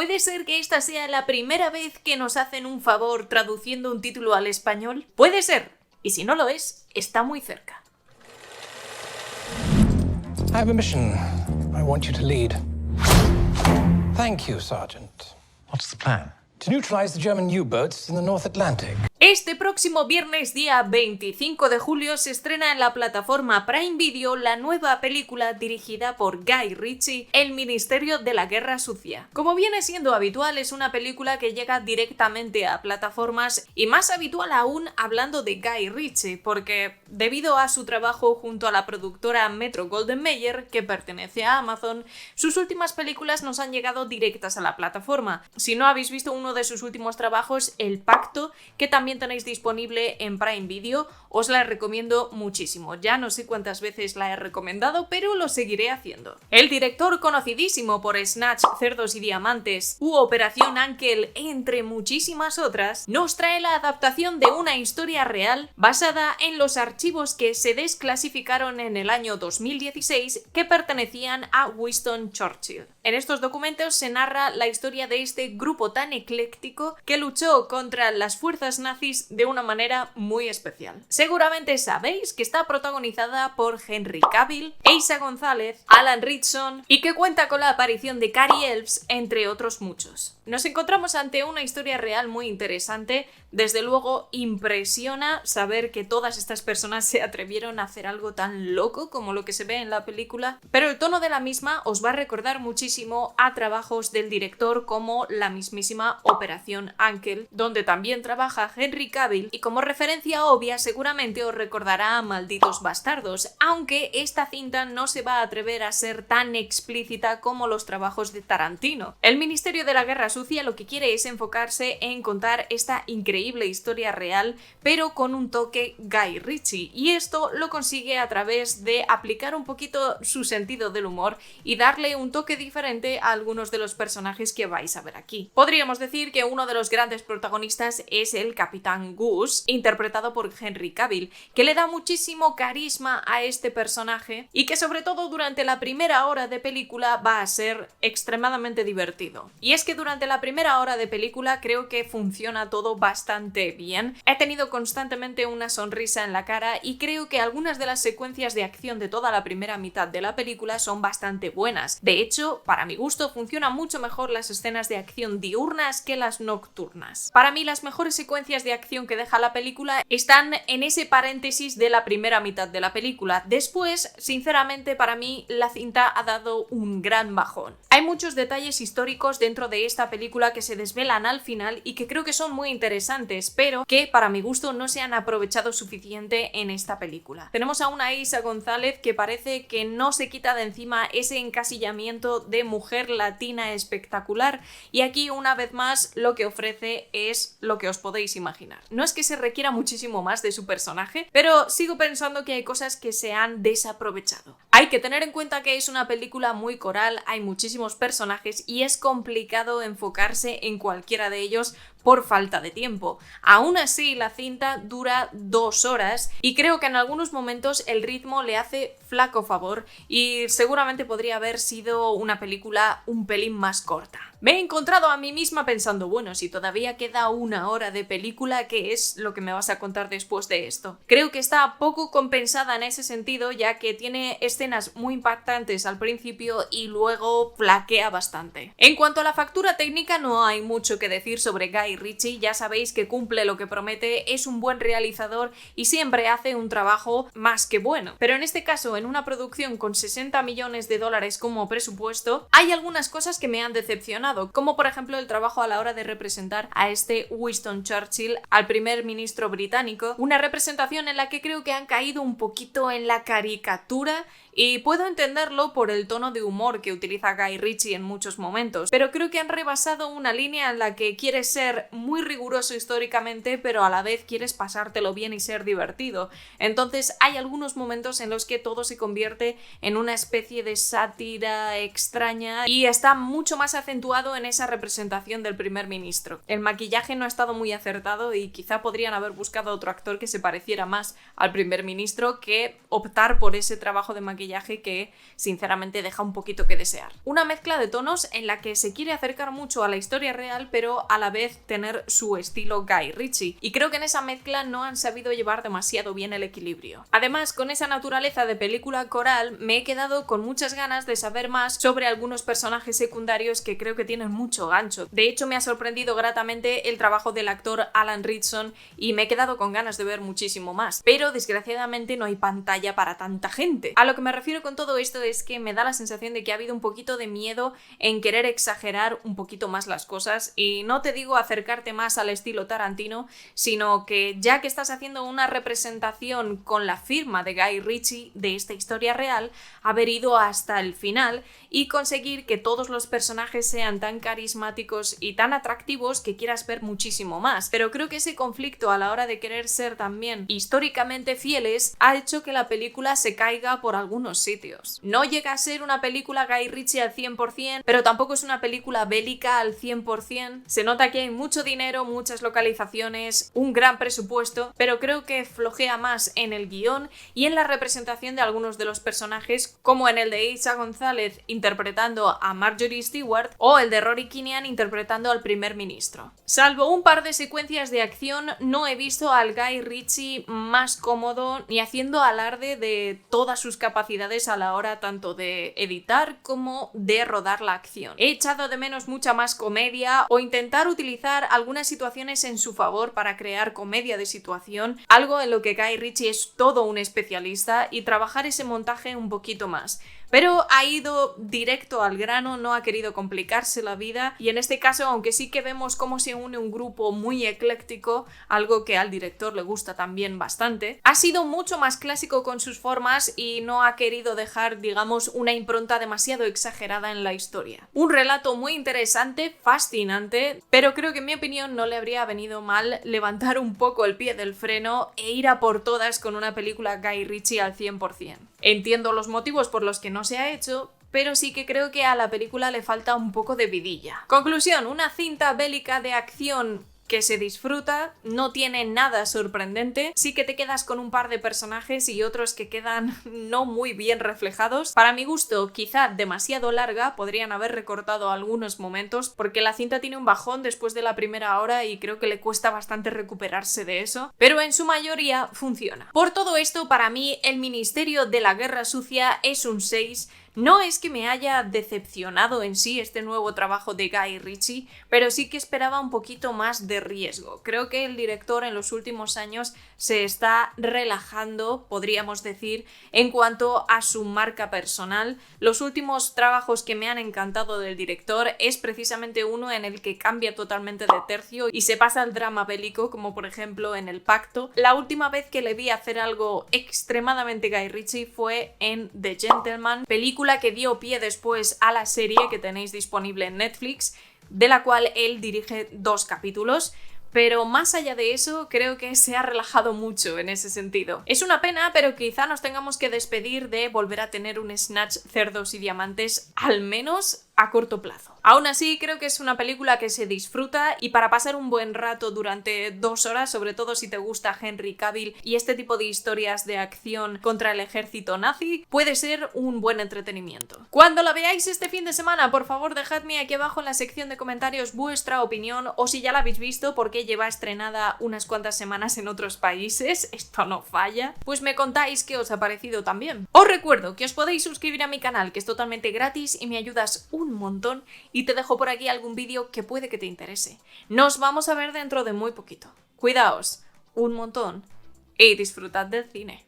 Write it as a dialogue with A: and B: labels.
A: ¿Puede ser que esta sea la primera vez que nos hacen un favor traduciendo un título al español? Puede ser, y si no lo es, está muy cerca.
B: I have a mission I want you to lead. Thank you, Sergeant.
C: What's the plan?
B: To neutralize the German U-boats in the North Atlantic.
A: Este próximo viernes, día 25 de julio, se estrena en la plataforma Prime Video la nueva película dirigida por Guy Ritchie, El Ministerio de la Guerra Sucia. Como viene siendo habitual, es una película que llega directamente a plataformas y más habitual aún hablando de Guy Ritchie, porque debido a su trabajo junto a la productora Metro-Goldwyn-Mayer, que pertenece a Amazon, sus últimas películas nos han llegado directas a la plataforma. Si no habéis visto uno de sus últimos trabajos, El Pacto, que también tenéis disponible en Prime Video, os la recomiendo muchísimo. Ya no sé cuántas veces la he recomendado, pero lo seguiré haciendo. El director, conocidísimo por Snatch, Cerdos y Diamantes u Operación Ángel, entre muchísimas otras, nos trae la adaptación de una historia real basada en los archivos que se desclasificaron en el año 2016 que pertenecían a Winston Churchill. En estos documentos se narra la historia de este grupo tan ecléctico que luchó contra las fuerzas nazis de una manera muy especial. Seguramente sabéis que está protagonizada por Henry Cavill, Eiza González, Alan Ritchson y que cuenta con la aparición de Cary Elwes, entre otros muchos. Nos encontramos ante una historia real muy interesante. Desde luego impresiona saber que todas estas personas se atrevieron a hacer algo tan loco como lo que se ve en la película, pero el tono de la misma os va a recordar muchísimo a trabajos del director como la mismísima Operación Ángel, donde también trabaja Henry Cavill, y como referencia obvia seguramente os recordará a Malditos Bastardos, aunque esta cinta no se va a atrever a ser tan explícita como los trabajos de Tarantino. El Ministerio de la Guerra Sucia lo que quiere es enfocarse en contar esta increíble historia real, pero con un toque Guy Ritchie, y esto lo consigue a través de aplicar un poquito su sentido del humor y darle un toque diferente a algunos de los personajes que vais a ver aquí. Podríamos decir que uno de los grandes protagonistas es el Capitán Gus, interpretado por Henry Cavill, que le da muchísimo carisma a este personaje y que sobre todo durante la primera hora de película va a ser extremadamente divertido. Y es que durante la primera hora de película creo que funciona todo bastante bien. He tenido constantemente una sonrisa en la cara y creo que algunas de las secuencias de acción de toda la primera mitad de la película son bastante buenas. De hecho, para mi gusto, funcionan mucho mejor las escenas de acción diurnas que las nocturnas. Para mí, las mejores secuencias de acción que deja la película están en ese paréntesis de la primera mitad de la película. Después, sinceramente, para mí, la cinta ha dado un gran bajón. Hay muchos detalles históricos dentro de esta película que se desvelan al final y que creo que son muy interesantes, pero que para mi gusto no se han aprovechado suficiente en esta película. Tenemos a una Eiza González que parece que no se quita de encima ese encasillamiento de mujer latina espectacular, y aquí una vez más lo que ofrece es lo que os podéis imaginar. No es que se requiera muchísimo más de su personaje, pero sigo pensando que hay cosas que se han desaprovechado. Hay que tener en cuenta que es una película muy coral, hay muchísimos personajes y es complicado enfocarse en cualquiera de ellos por falta de tiempo. Aún así, la cinta dura 2 horas y creo que en algunos momentos el ritmo le hace flaco favor y seguramente podría haber sido una película un pelín más corta. Me he encontrado a mí misma pensando, bueno, si todavía queda 1 hora de película, ¿qué es lo que me vas a contar después de esto? Creo que está poco compensada en ese sentido, ya que tiene escenas muy impactantes al principio y luego flaquea bastante. En cuanto a la factura técnica, no hay mucho que decir sobre Guy Ritchie. Ya sabéis que cumple lo que promete, es un buen realizador y siempre hace un trabajo más que bueno. Pero en este caso, en una producción con $60 millones como presupuesto, hay algunas cosas que me han decepcionado, como por ejemplo el trabajo a la hora de representar a este Winston Churchill, al primer ministro británico, una representación en la que creo que han caído un poquito en la caricatura. Y puedo entenderlo por el tono de humor que utiliza Guy Ritchie en muchos momentos, pero creo que han rebasado una línea en la que quieres ser muy riguroso históricamente, pero a la vez quieres pasártelo bien y ser divertido. Entonces hay algunos momentos en los que todo se convierte en una especie de sátira extraña y está mucho más acentuado en esa representación del primer ministro. El maquillaje no ha estado muy acertado y quizá podrían haber buscado otro actor que se pareciera más al primer ministro que optar por ese trabajo de maquillaje maquillaje que sinceramente deja un poquito que desear. Una mezcla de tonos en la que se quiere acercar mucho a la historia real, pero a la vez tener su estilo Guy Ritchie, y creo que en esa mezcla no han sabido llevar demasiado bien el equilibrio. Además, con esa naturaleza de película coral, me he quedado con muchas ganas de saber más sobre algunos personajes secundarios que creo que tienen mucho gancho. De hecho, me ha sorprendido gratamente el trabajo del actor Alan Ritchson y me he quedado con ganas de ver muchísimo más, pero desgraciadamente no hay pantalla para tanta gente. A lo que me refiero con todo esto es que me da la sensación de que ha habido un poquito de miedo en querer exagerar un poquito más las cosas, y no te digo acercarte más al estilo Tarantino, sino que ya que estás haciendo una representación con la firma de Guy Ritchie de esta historia real, haber ido hasta el final y conseguir que todos los personajes sean tan carismáticos y tan atractivos que quieras ver muchísimo más. Pero creo que ese conflicto a la hora de querer ser también históricamente fieles ha hecho que la película se caiga por algunos sitios. No llega a ser una película Guy Ritchie al 100%, pero tampoco es una película bélica al 100%. Se nota que hay mucho dinero, muchas localizaciones, un gran presupuesto, pero creo que flojea más en el guión y en la representación de algunos de los personajes, como en el de Eiza González interpretando a Marjorie Stewart o el de Rory Kinnear interpretando al primer ministro. Salvo un par de secuencias de acción, no he visto al Guy Ritchie más cómodo ni haciendo alarde de todas sus capacidades a la hora tanto de editar como de rodar la acción. He echado de menos mucha más comedia o intentar utilizar algunas situaciones en su favor para crear comedia de situación, algo en lo que Guy Ritchie es todo un especialista, y trabajar ese montaje un poquito más. Pero ha ido directo al grano, no ha querido complicarse la vida, y en este caso, aunque sí que vemos cómo se une un grupo muy ecléctico, algo que al director le gusta también bastante, ha sido mucho más clásico con sus formas y no ha querido dejar, digamos, una impronta demasiado exagerada en la historia. Un relato muy interesante, fascinante, pero creo que en mi opinión no le habría venido mal levantar un poco el pie del freno e ir a por todas con una película Guy Ritchie al 100%. Entiendo los motivos por los que no se ha hecho, pero sí que creo que a la película le falta un poco de vidilla. Conclusión, una cinta bélica de acción que se disfruta, no tiene nada sorprendente, sí que te quedas con un par de personajes y otros que quedan no muy bien reflejados. Para mi gusto, quizá demasiado larga, podrían haber recortado algunos momentos, porque la cinta tiene un bajón después de la primera hora y creo que le cuesta bastante recuperarse de eso, pero en su mayoría funciona. Por todo esto, para mí, El Ministerio de la Guerra Sucia es un 6. No es que me haya decepcionado en sí este nuevo trabajo de Guy Ritchie, pero sí que esperaba un poquito más de riesgo. Creo que el director en los últimos años se está relajando, podríamos decir, en cuanto a su marca personal. Los últimos trabajos que me han encantado del director es precisamente uno en el que cambia totalmente de tercio y se pasa al drama bélico, como por ejemplo en El Pacto. La última vez que le vi hacer algo extremadamente Guy Ritchie fue en The Gentleman, película que dio pie después a la serie que tenéis disponible en Netflix, de la cual él dirige 2 capítulos. Pero más allá de eso, creo que se ha relajado mucho en ese sentido. Es una pena, pero quizá nos tengamos que despedir de volver a tener un Snatch, Cerdos y Diamantes, al menos a corto plazo. Aún así, creo que es una película que se disfruta y para pasar un buen rato durante 2 horas, sobre todo si te gusta Henry Cavill y este tipo de historias de acción contra el ejército nazi, puede ser un buen entretenimiento. Cuando la veáis este fin de semana, por favor dejadme aquí abajo en la sección de comentarios vuestra opinión, o si ya la habéis visto porque lleva estrenada unas cuantas semanas en otros países, esto no falla, pues me contáis qué os ha parecido también. Os recuerdo que os podéis suscribir a mi canal, que es totalmente gratis y me ayudas un montón, y te dejo por aquí algún vídeo que puede que te interese. Nos vamos a ver dentro de muy poquito. Cuidaos un montón y disfrutad del cine.